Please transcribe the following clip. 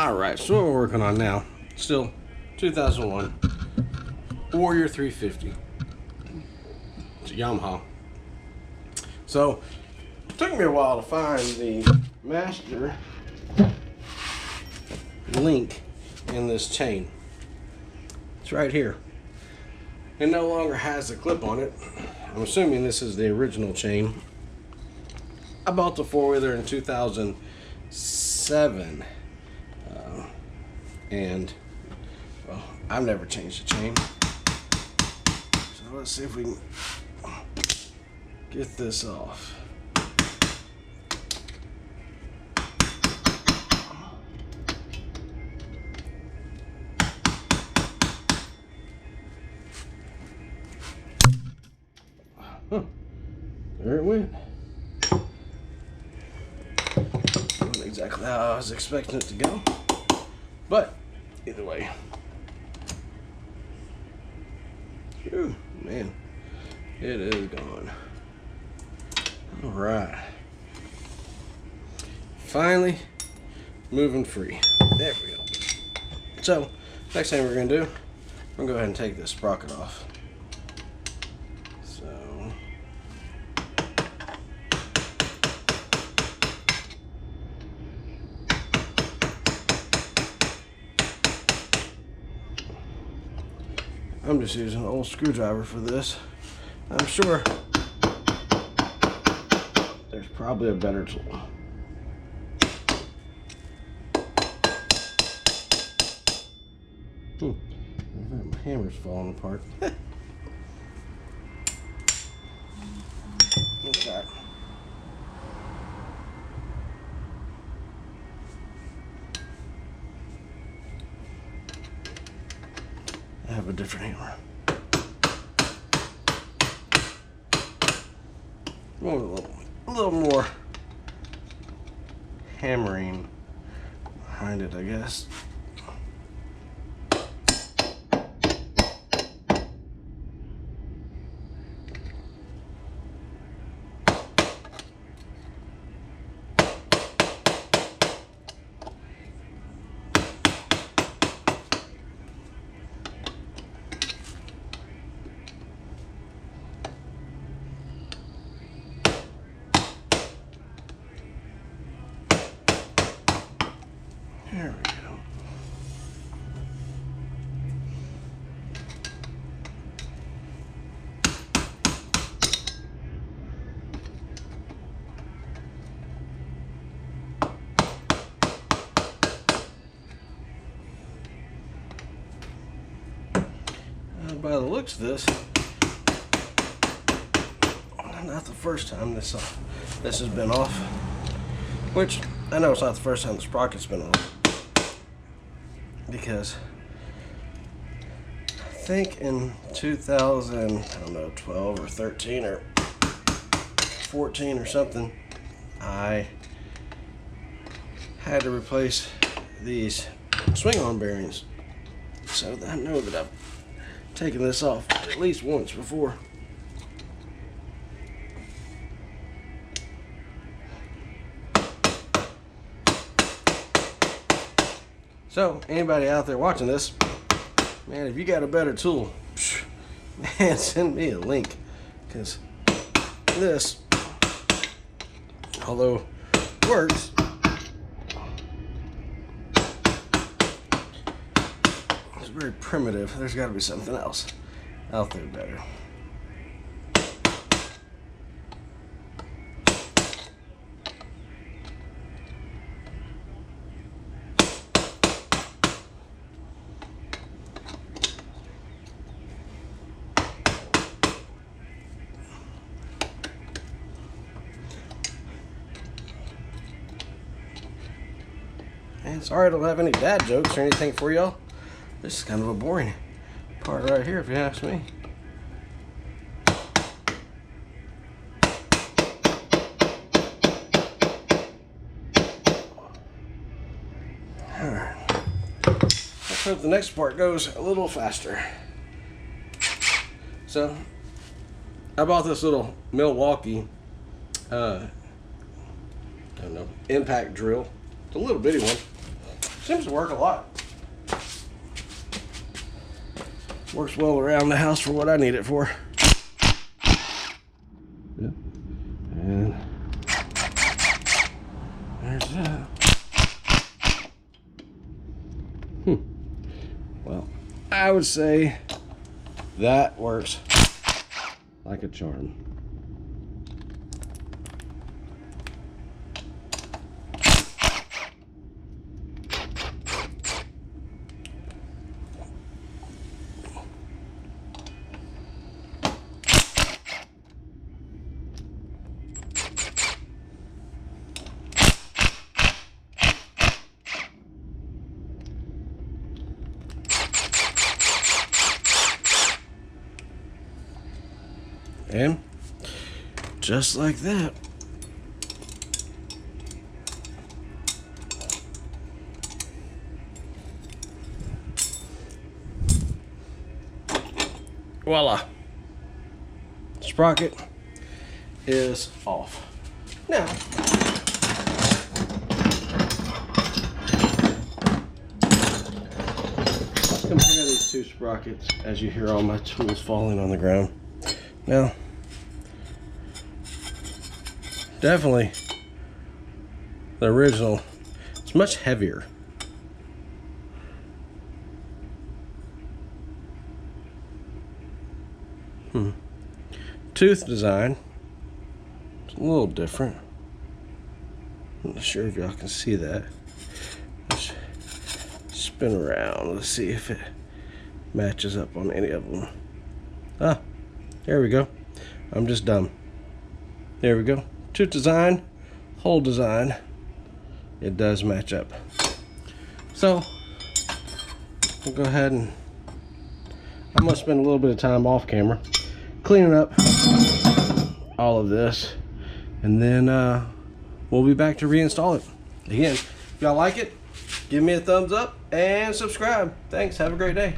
Alright, so what we're working on now, still 2001 Warrior 350. It's a Yamaha. So, it took me a while to find the master link in this chain. It's right here. It no longer has a clip on it. I'm assuming this is the original chain. I bought the four-wheeler in 2007. And, well, I've never changed the chain. So let's see if we can get this off. Huh. There it went. Not exactly how I was expecting it to go. But, either way. Phew, man. It is gone. Alright. Finally, moving free. There we go. So, next thing we're going to do, I'm going to go ahead and take this sprocket off. I'm just using an old screwdriver for this. I'm sure there's probably a better tool. My hammer's falling apart. Okay. I have a different hammer. A little more hammering behind it, I guess. There we go. By the looks of this, not the first time this has been off. Which, I know it's not the first time the sprocket's been off. Because I think in 2012 or 13 or 14 or something, I had to replace these swing arm bearings. So I know that I've taken this off at least once before. So, anybody out there watching this, man, if you got a better tool, man, send me a link. Because this, although it works, it's very primitive. There's got to be something else out there better. And sorry I don't have any dad jokes or anything for y'all. This is kind of a boring part right here, if you ask me. Alright. Let's hope the next part goes a little faster. So, I bought this little Milwaukee I don't know, impact drill. It's a little bitty one. Seems to work a lot. Works well around the house for what I need it for. Yeah. And there's that. Well, I would say that works like a charm. And just like that, voila, sprocket is off. Now, let's compare these two sprockets as you hear all my tools falling on the ground. Now, definitely the original, it's much heavier. Tooth design, it's a little different. I'm not sure if y'all can see that. Let's spin around, let's see if it matches up on any of them. Ah, there we go. I'm just dumb. There we go. Tooth design, hole design, it does match up. So we'll go ahead and I'm gonna spend a little bit of time off camera cleaning up all of this, and then we'll be back to reinstall it. Again, if y'all like it, give me a thumbs up and subscribe. Thanks, have a great day.